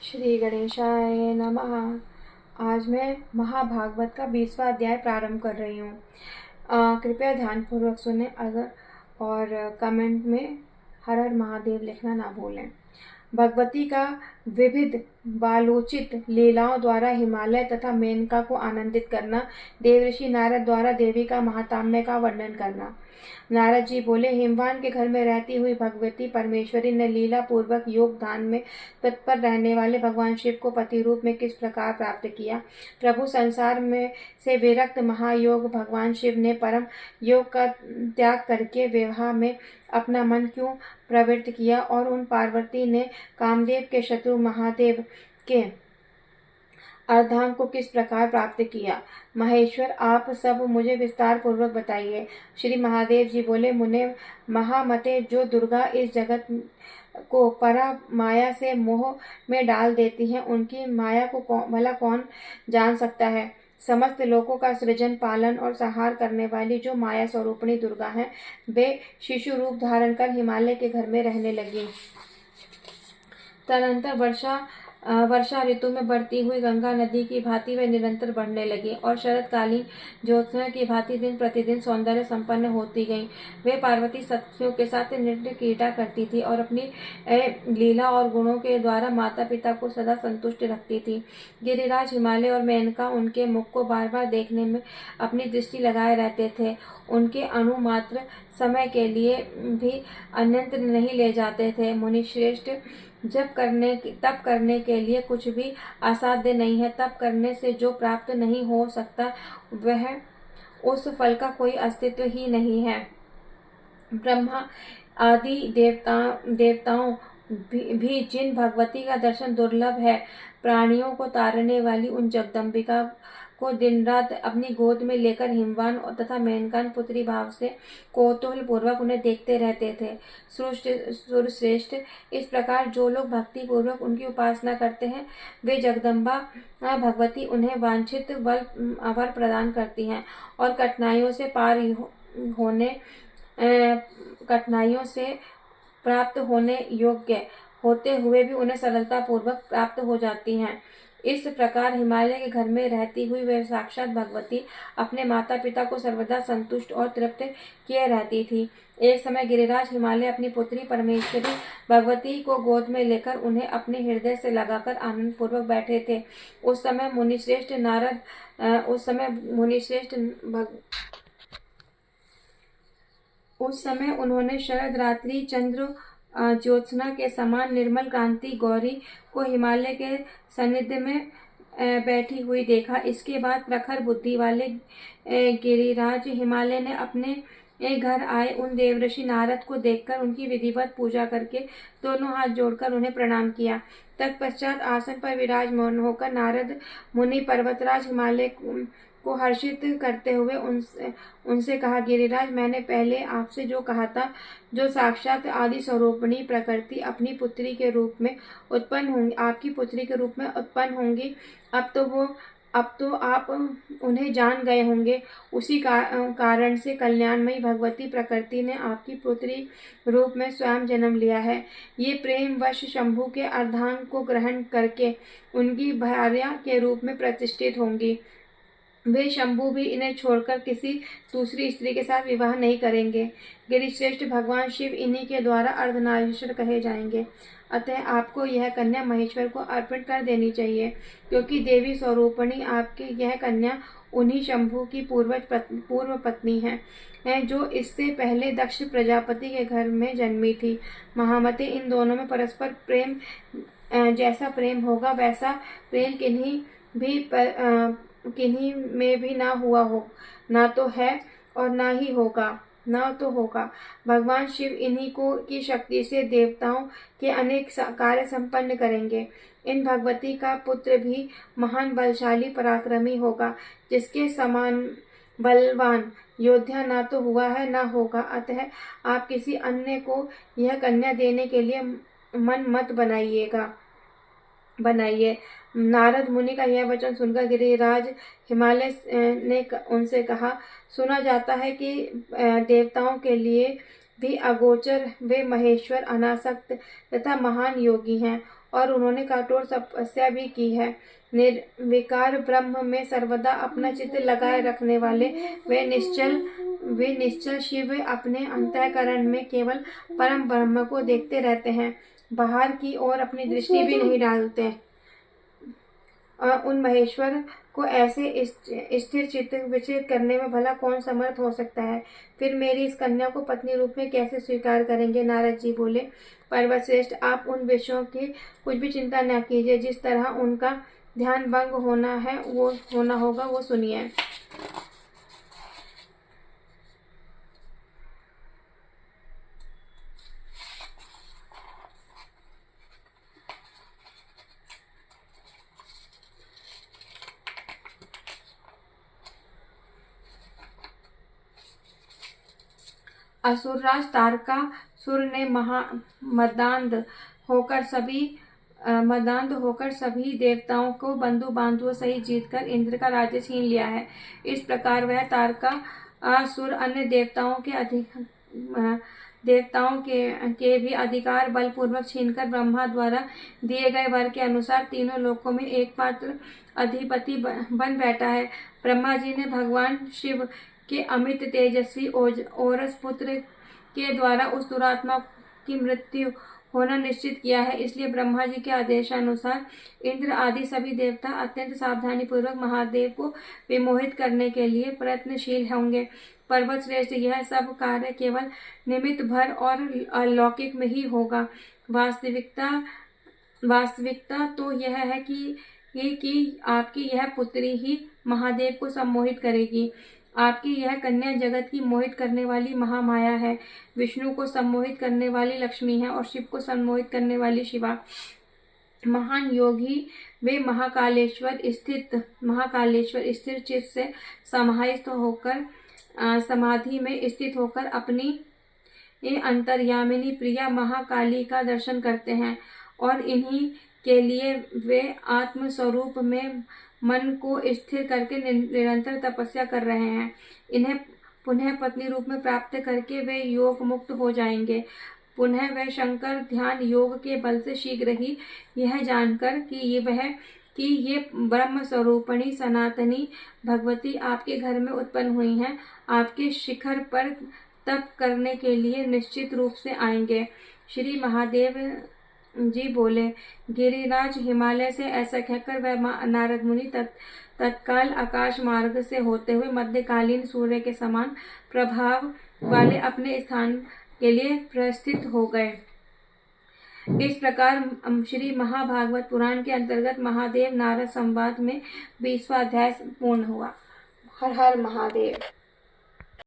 श्री गणेशाय नमः। आज मैं महाभागवत का 20वां अध्याय प्रारंभ कर रही हूँ। कृपया ध्यानपूर्वक सुने अगर और कमेंट में हर हर महादेव लिखना ना भूलें। भगवती का विविध बालोचित लीलाओं द्वारा हिमालय तथा मेनका को आनंदित करना। देवऋषि नारद द्वारा देवी का महात्म्य का वर्णन करना। नारद जी बोले, हिमवान के घर में रहती हुई भगवती परमेश्वरी ने लीला पूर्वक योग ध्यान में तत्पर रहने वाले भगवान शिव को पति रूप में किस प्रकार प्राप्त किया। प्रभु संसार में से विरक्त महायोग भगवान शिव ने परम योग का त्याग करके विवाह में अपना मन क्यों प्रवृत्त किया और उन पार्वती ने कामदेव के शत्रु महादेव के अर्धांग को किस प्रकार प्राप्त किया। महेश्वर, आप सब मुझे विस्तार पूर्वक बताइए। श्री महादेव जी बोले, मुने महामते, जो दुर्गा इस जगत को परा माया से मोह में डाल देती हैं, उनकी माया को भला कौन जान सकता है। समस्त लोगों का सृजन, पालन और संहार करने वाली जो माया स्वरूपिणी दुर्गा हैं, वे शिशु रूप धारण कर हिमालय के घर में रहने लगी। तदनंतर वर्षा ऋतु में बढ़ती हुई गंगा नदी की भांति वे निरंतर बढ़ने लगी और शरतकालीन ज्योत्सना की भांति दिन प्रतिदिन सौंदर्य संपन्न होती गईं। वे पार्वती सखियों के साथ नृत्य क्रीड़ा करती थी और अपनी लीला और गुणों के द्वारा माता पिता को सदा संतुष्ट रखती थी। गिरिराज, हिमालय और मेनका उनके मुख को बार बार देखने में अपनी दृष्टि लगाए रहते थे। उनके अणुमात्र समय के लिए भी अन्यत्र नहीं ले जाते थे। मुनिश्रेष्ठ, तप करने के लिए कुछ भी असाध्य नहीं है। तप करने से जो प्राप्त नहीं हो सकता, वह उस फल का कोई अस्तित्व ही नहीं है। ब्रह्मा आदि देवताओं भी जिन भगवती का दर्शन दुर्लभ है, प्राणियों को तारने वाली उन जगदम्बिका को दिन रात अपनी गोद में लेकर हिमवान तथा मेनकान पुत्री भाव से कौतूहल पूर्वक उन्हें देखते रहते थे। सुरश्रेष्ठ, इस प्रकार जो लोग भक्ति पूर्वक उनकी उपासना करते हैं, वे जगदम्बा भगवती उन्हें वांछित वर प्रदान करती हैं और कठिनाइयों से प्राप्त होने योग्य होते हुए भी उन्हें सरलता पूर्वक प्राप्त हो जाती हैं। इस प्रकार हिमालय के घर में रहती हुई वे साक्षात भगवती अपने माता पिता को सर्वदा संतुष्ट और तृप्त किए रहती थी। एक समय गिरिराज हिमालय अपनी पुत्री परमेश्वरी भगवती को गोद में लेकर उन्हें अपने हृदय से लगाकर आनंद पूर्वक बैठे थे। उस समय उन्होंने शरद रात्रि चंद्र ज्योत्सना के समान निर्मल कांति गौरी को हिमालय के सानिध्य में बैठी हुई देखा। इसके बाद प्रखर बुद्धि वाले गिरिराज हिमालय ने अपने घर आए उन देवऋषि नारद को देखकर उनकी विधिवत पूजा करके दोनों हाथ जोड़कर उन्हें प्रणाम किया। तत्पश्चात आसन पर विराजमान होकर नारद मुनि पर्वतराज हिमालय को हर्षित करते हुए उनसे कहा, गिरिराज, मैंने पहले आपसे जो कहा था, जो साक्षात आदि स्वरूपिणी प्रकृति अपनी पुत्री के रूप में उत्पन्न होंगी, आपकी पुत्री के रूप में उत्पन्न होंगी, अब तो आप उन्हें जान गए होंगे। उसी कारण से कल्याणमयी भगवती प्रकृति ने आपकी पुत्री रूप में स्वयं जन्म लिया है। ये प्रेम वश शंभु के अर्धांग को ग्रहण करके उनकी भार्या के रूप में प्रतिष्ठित होंगी। वे शंभु भी इन्हें छोड़कर किसी दूसरी स्त्री के साथ विवाह नहीं करेंगे। गिरिश्रेष्ठ, भगवान शिव इन्हीं के द्वारा अर्धनारीश्वर कहे जाएंगे। अतः आपको यह कन्या महेश्वर को अर्पण कर देनी चाहिए, क्योंकि देवी स्वरूपिणी आपकी यह कन्या उन्हीं शंभु की पूर्व पत्नी है, जो इससे पहले दक्ष प्रजापति के घर में जन्मी थी। महामते, इन दोनों में परस्पर प्रेम, जैसा प्रेम होगा वैसा प्रेम किन्हीं में भी ना हुआ हो, ना तो है और ना तो होगा। भगवान शिव इन्हीं की शक्ति से देवताओं के अनेक कार्य संपन्न करेंगे। इन भगवती का पुत्र भी महान बलशाली पराक्रमी होगा, जिसके समान बलवान योद्धा ना तो हुआ है ना होगा। अतः आप किसी अन्य को यह कन्या देने के लिए मन मत बनाइए। नारद मुनि का यह वचन सुनकर गिरिराज हिमालय ने उनसे कहा, सुना जाता है कि देवताओं के लिए भी अगोचर वे महेश्वर अनासक्त तथा महान योगी हैं और उन्होंने कठोर तपस्या भी की है। निर्विकार ब्रह्म में सर्वदा अपना चित्त लगाए रखने वाले वे निश्चल शिव अपने अंतःकरण में केवल परम ब्रह्म को देखते रहते हैं, बाहर की ओर अपनी दृष्टि भी नहीं डालते। उन महेश्वर को ऐसे स्थिर चित्त विचलित करने में भला कौन समर्थ हो सकता है? फिर मेरी इस कन्या को पत्नी रूप में कैसे स्वीकार करेंगे? नारद जी बोले, पर्वत श्रेष्ठ, आप उन विषयों की कुछ भी चिंता न कीजिए। जिस तरह उनका ध्यान भंग होना होगा वो सुनिए। असुरराज तारकासुर ने मदान्ध होकर सभी देवताओं को बंधु बांधवों सहित जीतकर इंद्र का राज्य छीन लिया है। इस प्रकार वह तारकासुर अन्य देवताओं के भी अधिकार बलपूर्वक छीनकर ब्रह्मा द्वारा दिए गए वर के अनुसार तीनों लोकों में एकमात्र अधिपति बन बैठा है। ब्रह्मा जी ने भगवान शिव के अमित तेजस्वी ओरस पुत्र के द्वारा उस दुरात्मा की मृत्यु होना निश्चित किया है। इसलिए ब्रह्मा जी के आदेशानुसार इंद्र आदि सभी देवता अत्यंत सावधानी पूर्वक महादेव को विमोहित करने के लिए प्रयत्नशील होंगे। पर्वत श्रेष्ठ, यह सब कार्य केवल निमित्त भर और अलौकिक में ही होगा। वास्तविकता तो यह है कि आपकी यह पुत्री ही महादेव को सम्मोहित करेगी। आपकी यह कन्या जगत की मोहित करने वाली महामाया है, विष्णु को सम्मोहित करने वाली लक्ष्मी है और शिव को सम्मोहित करने वाली शिवा। महान योगी वे महाकालेश्वर स्थिर चित्त से समाहित होकर समाधि में स्थित होकर अपनी अंतर्यामिनी प्रिया महाकाली का दर्शन करते हैं और इन्हीं के लिए वे आत्म स्वरूप में मन को स्थिर करके निरंतर तपस्या कर रहे हैं। इन्हें पुनः पत्नी रूप में प्राप्त करके वे योग मुक्त हो जाएंगे। पुनः वह शंकर ध्यान योग के बल से शीघ्र ही यह जानकर कि ये ब्रह्म स्वरूपणी सनातनी भगवती आपके घर में उत्पन्न हुई हैं, आपके शिखर पर तप करने के लिए निश्चित रूप से आएंगे। श्री महादेव जी बोले, गिरिराज हिमालय से ऐसा कहकर वह नारद मुनि तत्काल आकाश मार्ग से होते हुए मध्यकालीन सूर्य के समान प्रभाव वाले अपने स्थान के लिए प्रस्थित हो गए। इस प्रकार श्री महाभागवत पुराण के अंतर्गत महादेव नारद संवाद में 20वां अध्याय पूर्ण हुआ। हर हर महादेव।